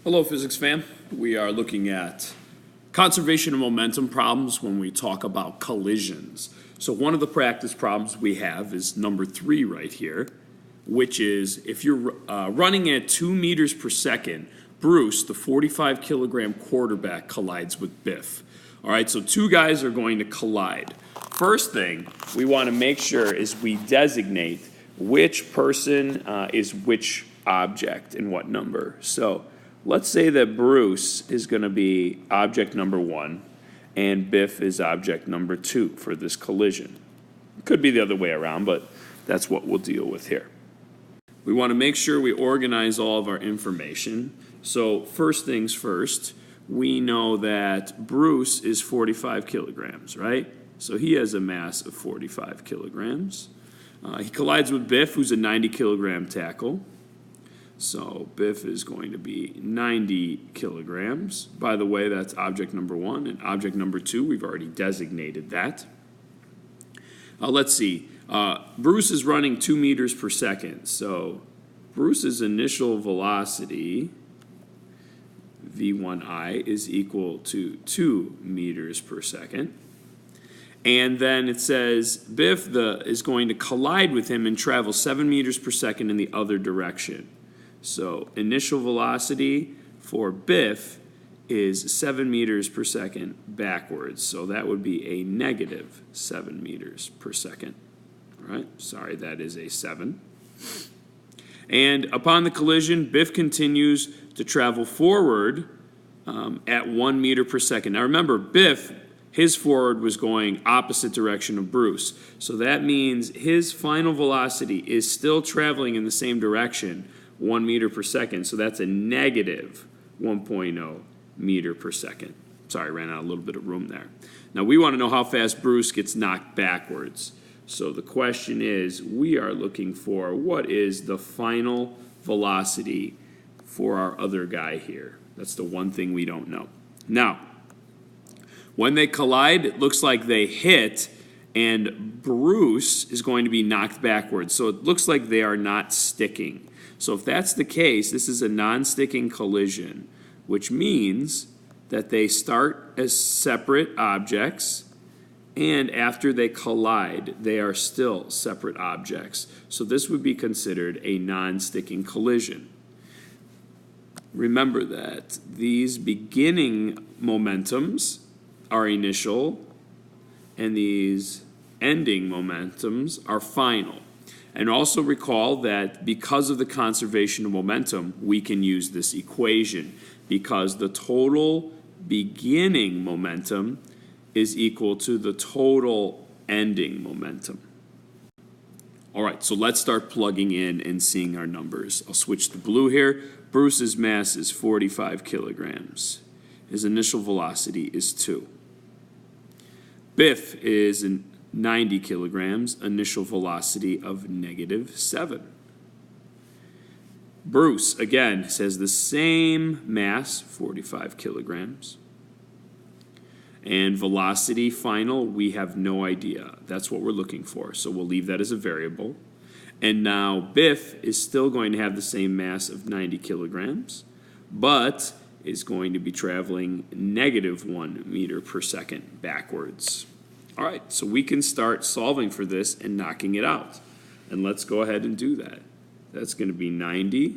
Hello, physics fam. We are looking at conservation of momentum problems when we talk about collisions. So one of the practice problems we have is number 3 right here, which is if you're running at 2 meters per second, Bruce, the 45 kilogram quarterback, collides with Biff. All right, so two guys are going to collide. First thing we want to make sure is we designate which person is which object and what number. So let's say that Bruce is going to be object number 1 and Biff is object number 2 for this collision. It could be the other way around, but that's what we'll deal with here. We want to make sure we organize all of our information. So first things first, we know that Bruce is 45 kilograms, right? So he has a mass of 45 kilograms. He collides with Biff, who's a 90 kilogram tackle. So Biff is going to be 90 kilograms. By the way, that's object number 1. And object number 2, we've already designated that. Let's see. Bruce is running 2 meters per second. So Bruce's initial velocity, v1i, is equal to 2 meters per second. And then it says Biff is going to collide with him and travel 7 meters per second in the other direction. So initial velocity for Biff is 7 meters per second backwards. So that would be a negative 7 meters per second. All right, sorry, that is a 7. And upon the collision, Biff continues to travel forward at 1 meter per second. Now remember, Biff, his forward was going opposite direction of Bruce. So that means his final velocity is still traveling in the same direction, 1 meter per second. So that's a negative 1.0 meter per second. Sorry, ran out a little bit of room there. Now we want to know how fast Bruce gets knocked backwards. So the question is, we are looking for what is the final velocity for our other guy here. That's the one thing we don't know. Now, when they collide, it looks like they hit, and Bruce is going to be knocked backwards. So it looks like they are not sticking. So if that's the case, this is a non-sticking collision, which means that they start as separate objects, and after they collide, they are still separate objects. So this would be considered a non-sticking collision. Remember that these beginning momentums are initial, and these ending momentums are final. And also recall that because of the conservation of momentum, we can use this equation because the total beginning momentum is equal to the total ending momentum. All right, so let's start plugging in and seeing our numbers. I'll switch to blue here. Bruce's mass is 45 kilograms. His initial velocity is 2. Biff is 90 kilograms, initial velocity of negative 7. Bruce, again, has the same mass, 45 kilograms. And velocity final, we have no idea. That's what we're looking for, so we'll leave that as a variable. And now Biff is still going to have the same mass of 90 kilograms, but is going to be traveling negative 1 meter per second backwards. All right, so we can start solving for this and knocking it out. And let's go ahead and do that. That's going to be 90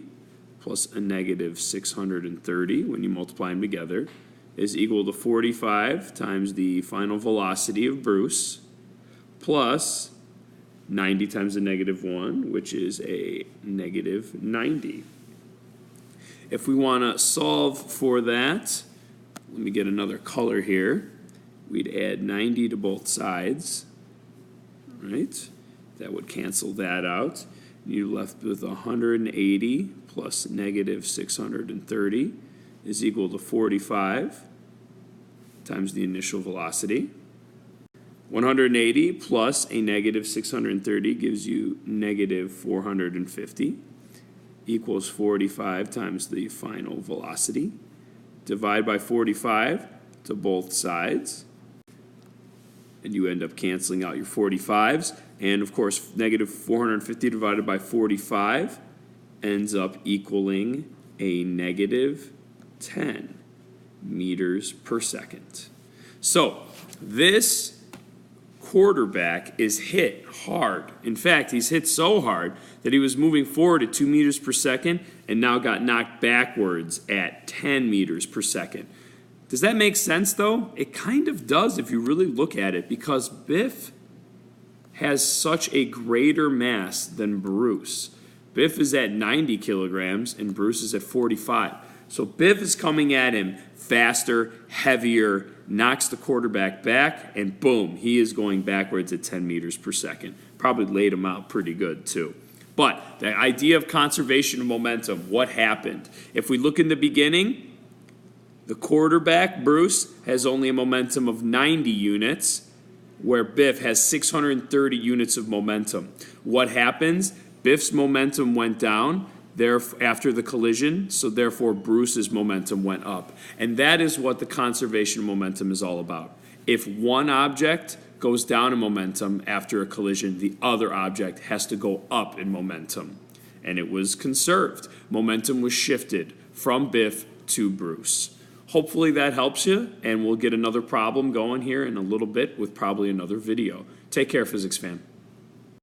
plus a negative 630 when you multiply them together is equal to 45 times the final velocity of Bruce plus 90 times the negative 1, which is a negative 90. If we want to solve for that, let me get another color here. We'd add 90 to both sides, right? That would cancel that out. You're left with 180 plus negative 630 is equal to 45 times the initial velocity. 180 plus a negative 630 gives you negative 450 equals 45 times the final velocity. Divide by 45 to both sides, and you end up canceling out your 45s. And of course, negative 450 divided by 45 ends up equaling a negative 10 meters per second. So this quarterback is hit hard. In fact, he's hit so hard that he was moving forward at 2 meters per second and now got knocked backwards at 10 meters per second. Does that make sense, though? It kind of does if you really look at it, because Biff has such a greater mass than Bruce. Biff is at 90 kilograms and Bruce is at 45. So Biff is coming at him faster, heavier, knocks the quarterback back, and boom, he is going backwards at 10 meters per second. Probably laid him out pretty good, too. But the idea of conservation of momentum, what happened? If we look in the beginning, the quarterback, Bruce, has only a momentum of 90 units, where Biff has 630 units of momentum. What happens? Biff's momentum went down after the collision, so therefore Bruce's momentum went up. And that is what the conservation of momentum is all about. If one object goes down in momentum after a collision, the other object has to go up in momentum. And it was conserved. Momentum was shifted from Biff to Bruce. Hopefully that helps you, and we'll get another problem going here in a little bit with probably another video. Take care, physics fan.